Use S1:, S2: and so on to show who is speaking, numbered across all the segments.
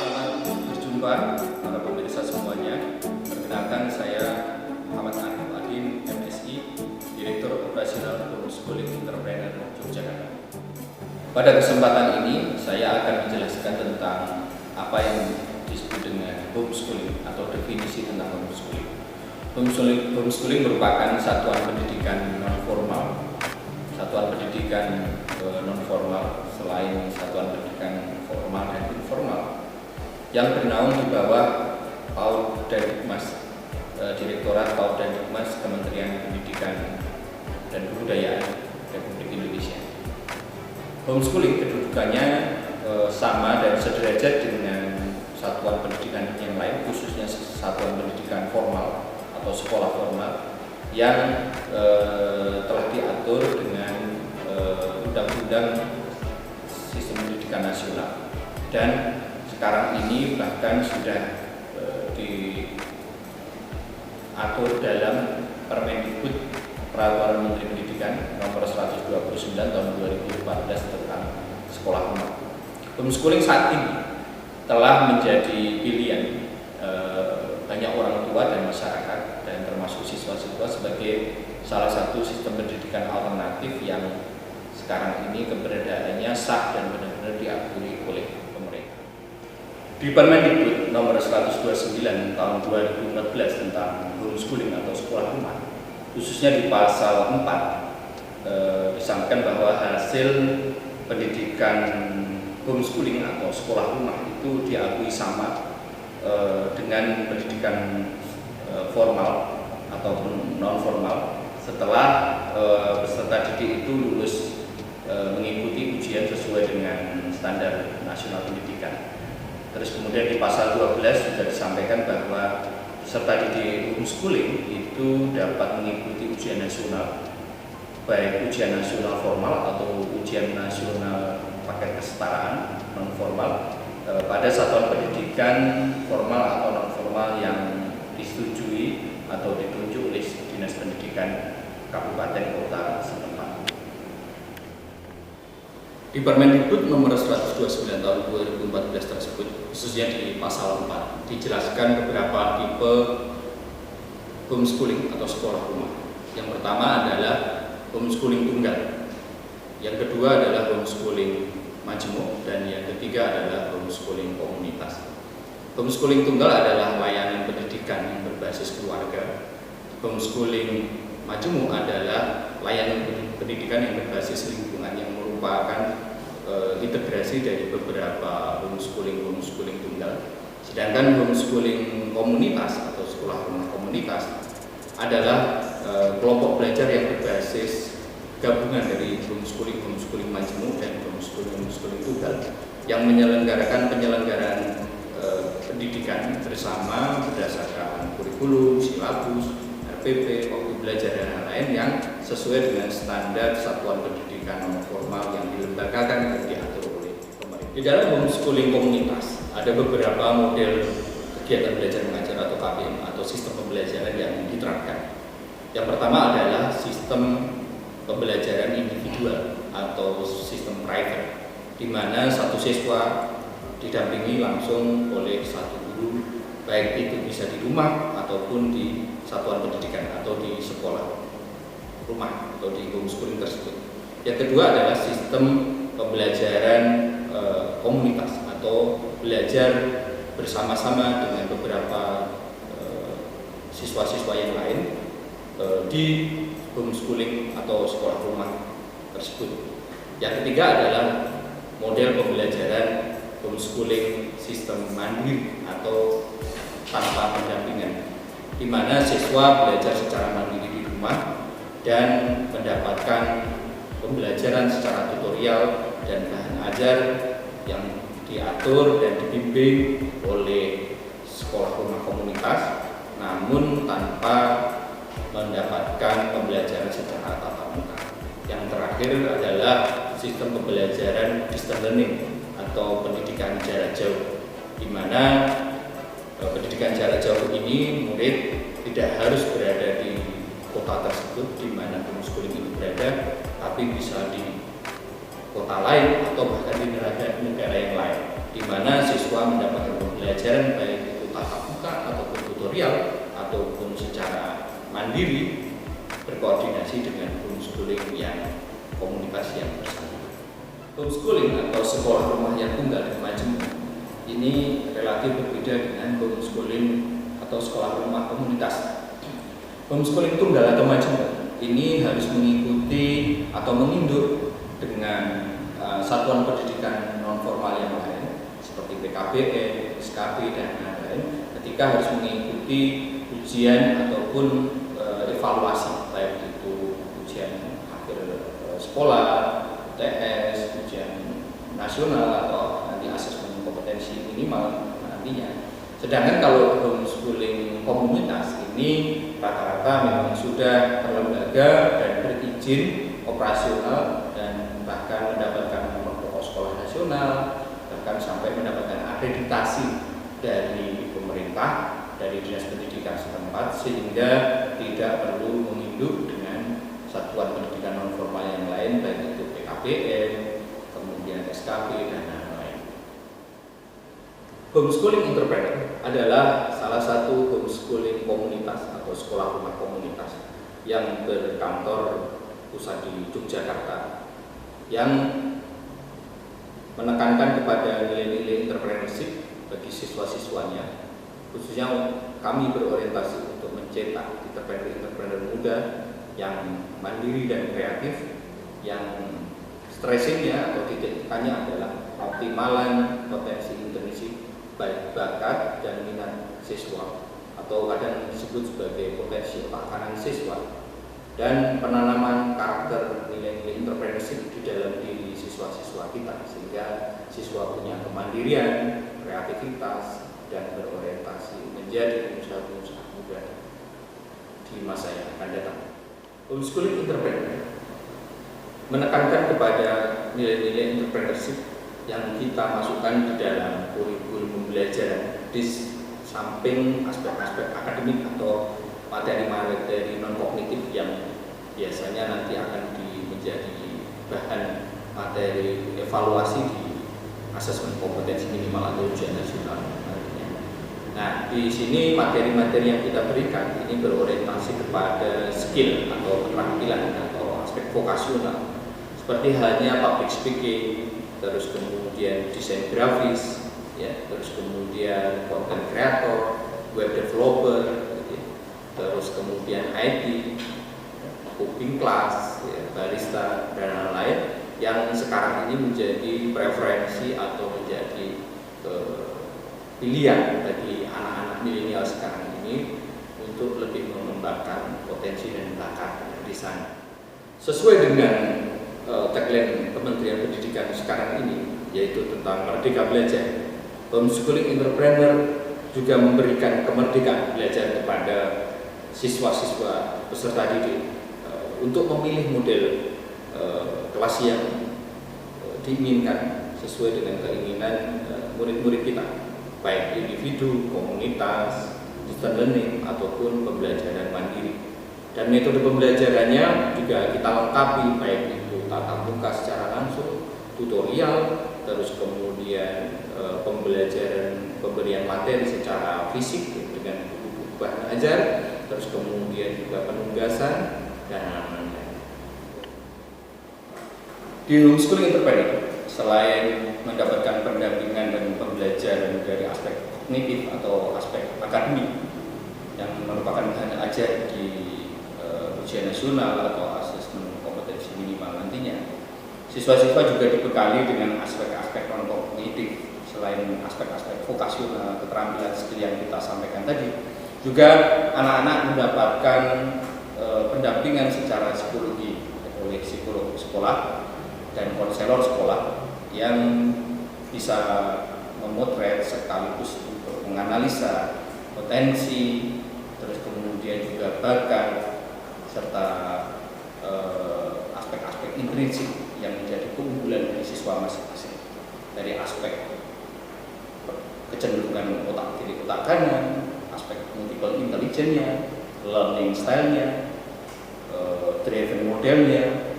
S1: Selamat berjumpa para pemirsa semuanya. Perkenalkan saya Muhammad Arif Adin, MSI, Direktur Operasional Homeschooling Entrepreneur Yogyakarta. Pada kesempatan ini saya akan menjelaskan tentang apa yang disebut dengan homeschooling atau definisi tentang homeschooling. Homeschooling merupakan satuan pendidikan non-formal, non-formal selain satuan pendidikan formal dan informal yang bernaung di bawah PAUD dan Dikmas, Direktorat PAUD dan Dikmas Kementerian Pendidikan dan Kebudayaan Republik Indonesia. Homeschooling kedudukannya sama dan sederajat dengan satuan pendidikan yang lain, khususnya satuan pendidikan formal atau sekolah formal yang telah diatur dengan Undang-Undang Sistem Pendidikan Nasional, dan sekarang ini bahkan sudah diatur dalam Permendikbud Peraturan Menteri Pendidikan Nomor 129 Tahun 2014 tentang sekolah formal. Homeschooling saat ini telah menjadi pilihan banyak orang tua dan masyarakat, dan termasuk siswa-siswa, sebagai salah satu sistem pendidikan alternatif yang sekarang ini keberadaannya sah dan benar-benar diakui oleh pemerintah. Di Permendikbud Nomor 129 Tahun 2014 tentang homeschooling atau sekolah rumah, khususnya di pasal 4 disampaikan bahwa hasil pendidikan homeschooling atau sekolah rumah itu diakui sama dengan pendidikan formal ataupun non formal setelah peserta didik itu lulus mengikuti ujian sesuai dengan standar nasional pendidikan. Terus kemudian di pasal 12 sudah disampaikan bahwa peserta didik homeschooling itu dapat mengikuti ujian nasional, baik ujian nasional formal atau ujian nasional paket kesetaraan non formal pada satuan pendidikan formal atau non formal yang disetujui atau ditunjuk oleh Dinas Pendidikan Kabupaten Kota setempat. Di Permendikbud Nomor 129 Tahun 2014 tersebut, khususnya di pasal 4, dijelaskan beberapa tipe homeschooling atau sekolah rumah. Yang pertama adalah homeschooling tunggal, yang kedua adalah homeschooling majemuk, dan yang ketiga adalah homeschooling komunitas. Homeschooling tunggal adalah layanan pendidikan yang berbasis keluarga. Homeschooling majemuk adalah layanan pendidikan yang berbasis lingkungan, yang merupakan integrasi dari beberapa homeschooling tunggal. Sedangkan homeschooling komunitas atau sekolah rumah komunitas adalah kelompok belajar yang berbasis gabungan dari homeschooling majemuk dan homeschooling tunggal yang penyelenggaraan pendidikan bersama berdasarkan kurikulum, silabus, RPP, waktu belajar dan lain-lain yang sesuai dengan standar satuan pendidikan non formal yang dilembagakan dan diatur oleh pemerintah. Di dalam homeschooling komunitas ada beberapa model kegiatan belajar mengajar atau KBM atau sistem pembelajaran yang diterapkan. Yang pertama adalah sistem pembelajaran individual atau sistem private, di mana satu siswa didampingi langsung oleh satu guru, baik itu bisa di rumah ataupun di satuan pendidikan atau di sekolah rumah atau di homeschooling tersebut. Yang kedua adalah sistem pembelajaran komunitas atau belajar bersama-sama dengan beberapa siswa-siswa yang lain di homeschooling atau sekolah rumah tersebut. Yang ketiga adalah model pembelajaran homeschooling sistem mandiri atau tanpa pendampingan, di mana siswa belajar secara mandiri di rumah dan mendapatkan pembelajaran secara tutorial dan bahan ajar yang diatur dan dibimbing oleh sekolah rumah komunitas, namun tanpa mendapatkan pembelajaran secara tatap muka. Yang terakhir adalah sistem pembelajaran distance learning atau pendidikan jarak jauh, di mana pendidikan jarak jauh ini murid tidak harus berada di kota tersebut di mana homeschooling itu berada, tapi bisa di kota lain atau bahkan di negara yang lain, di mana siswa mendapatkan pembelajaran baik itu tatap muka ataupun tutorial ataupun secara mandiri berkoordinasi dengan homeschooling yang komunitas yang bersangkutan. Homeschooling atau sekolah rumah yang tunggal dan majemuk ini relatif berbeda dengan homeschooling atau sekolah rumah komunitas. Homeschooling tunggal atau majemuk ini harus mengikuti atau menginduk dengan satuan pendidikan non formal yang lain seperti PKBN, SKB dan lain-lain ketika harus mengikuti ujian ataupun evaluasi baik itu ujian akhir sekolah, UTS, ujian nasional atau nanti asesmen kompetensi minimal nantinya. Sedangkan kalau homeschooling komunitas ini rata-rata memang sudah terlembaga dan berizin operasional dan bahkan mendapatkan nomor pokok sekolah nasional, bahkan sampai mendapatkan akreditasi dari pemerintah, dari dinas pendidikan setempat, sehingga tidak perlu menginduk dengan satuan pendidikan non formal yang lain baik itu PKBN, kemudian SKB dan lain-lain. Homeschooling entrepreneur adalah salah satu homeschooling komunitas atau sekolah rumah komunitas yang berkantor pusat di Yogyakarta yang menekankan kepada nilai-nilai entrepreneurship bagi siswa-siswanya, khususnya kami berorientasi untuk mencetak entrepreneur muda yang mandiri dan kreatif, yang stressingnya atau titik tekannya adalah optimalan potensi intrinsik baik bakat dan minat siswa atau kadang disebut sebagai potensi otak kanan siswa, dan penanaman karakter nilai-nilai entrepreneurship di dalam diri siswa-siswa kita sehingga siswa punya kemandirian, kreativitas dan berorientasi menjadi pengusaha-pengusaha muda di masa yang akan datang. Homeschooling entrepreneur menekankan kepada nilai-nilai entrepreneurship yang kita masukkan di dalam kurikulum pembelajaran di samping aspek-aspek akademik atau materi-materi non-kognitif yang biasanya nanti akan menjadi bahan materi evaluasi di asesmen kompetensi minimal atau ujian nasional nantinya. Nah, di sini materi-materi yang kita berikan ini berorientasi kepada skill atau keterampilan atau aspek vokasional seperti halnya public speaking, terus kemudian desain grafis, ya, terus kemudian content creator, web developer, terus kemudian IT, cooking class, ya, barista dan lain-lain yang sekarang ini menjadi preferensi atau menjadi pilihan bagi anak-anak milenial sekarang ini untuk lebih mengembangkan potensi dan bakat di sana. Sesuai dengan tagline Kementerian Pendidikan sekarang ini, yaitu tentang Merdeka Belajar, homeschooling entrepreneur juga memberikan kemerdekaan belajar kepada siswa-siswa peserta didik untuk memilih model kelas yang diinginkan sesuai dengan keinginan murid-murid kita, baik individu, komunitas, distance learning ataupun pembelajaran mandiri. Dan metode pembelajarannya juga kita lengkapi baik itu tatap muka secara langsung, tutorial, terus kemudian pemberian materi secara fisik dengan buku-buku bahan ajar, terus kemudian juga penugasan dan lain-lain. Di homeschooling entrepreneur, selain mendapatkan pendampingan dan pembelajaran dari aspek kognitif atau aspek akademik yang merupakan bahan ajar di ujian nasional atau asesmen kompetensi minimal nantinya, siswa-siswa juga dibekali dengan aspek-aspek non kognitif selain aspek-aspek vokasional, keterampilan skill yang kita sampaikan tadi. Juga anak-anak mendapatkan pendampingan secara psikologi oleh psikolog sekolah dan konselor sekolah yang bisa memotret sekaligus untuk menganalisa potensi, terus kemudian juga bakat serta aspek-aspek intrinsik yang menjadi keunggulan dari siswa masing-masing, dari aspek kecenderungan otak kiri otak kanan, aspek multiple intelligence-nya, learning style-nya, driven modelnya,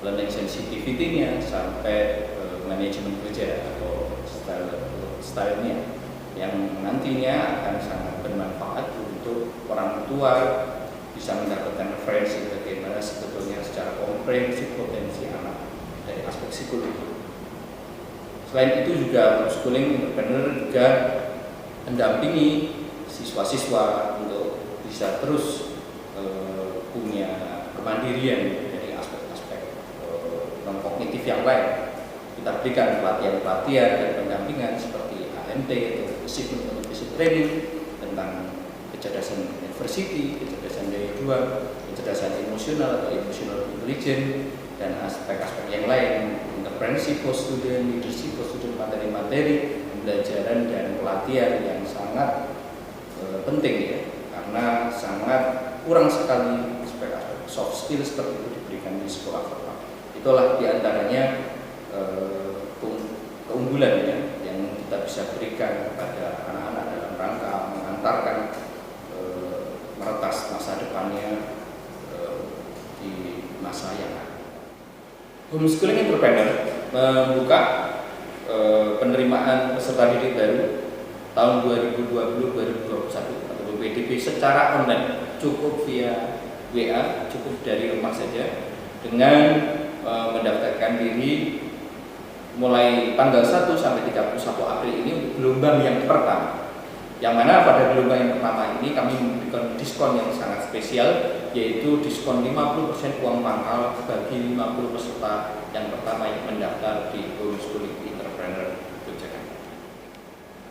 S1: learning sensitivity-nya, sampai manajemen kerja atau style-nya. yang nantinya akan sangat bermanfaat untuk orang tua bisa mendapatkan referensi bagaimana sebetulnya secara komprehensif potensi anak dari aspek psikologi. Selain itu juga homeschooling entrepreneur juga mendampingi siswa-siswa untuk bisa terus punya kemandirian dari aspek-aspek non kognitif yang lain. Kita berikan pelatihan-pelatihan dan pendampingan seperti AMT atau Achievement Motivation Training tentang kecerdasan university, kecerdasan daya juang, kecerdasan emosional atau emotional intelligence, dan aspek-aspek yang lain, entrepreneurship for student, leadership for student, materi-materi pembelajaran dan pelatihan yang sangat penting ya, karena sangat kurang sekali aspek-aspek soft skill seperti itu diberikan di sekolah formal. Itulah diantaranya keunggulan ya, yang kita bisa berikan kepada anak-anak dalam rangka mengantarkan meretas masa depannya di masa yang akan. Homeschooling entrepreneur membuka penerimaan peserta didik baru tahun 2020-2021 atau BPDB secara online, cukup via WA, cukup dari rumah saja, dengan mendaftarkan diri mulai tanggal 1 sampai 31 April ini untuk gelombang yang pertama. Yang mana pada gelombang yang pertama ini kami memberikan diskon yang sangat spesial, yaitu diskon 50% uang pangkal bagi 50 peserta yang pertama yang mendaftar di Homeschooling Entrepreneur Yogyakarta.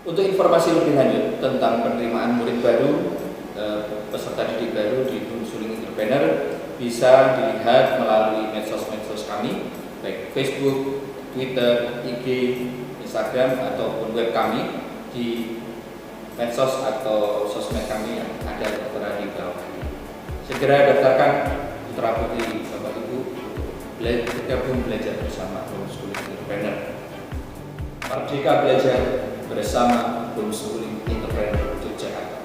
S1: Untuk informasi lebih lanjut tentang penerimaan murid baru, peserta didik baru di Homeschooling Entrepreneur bisa dilihat melalui medsos-medsos kami, baik Facebook, Twitter, IG, Instagram, ataupun web kami di medsos atau sosmed kami yang ada tertera di bawah ini. Segera daftarkan putra putri Bapak Ibu untuk bergabung belajar bersama Homeschooling Entrepreneur. Merdeka belajar bersama Homeschooling Entrepreneur Yogyakarta.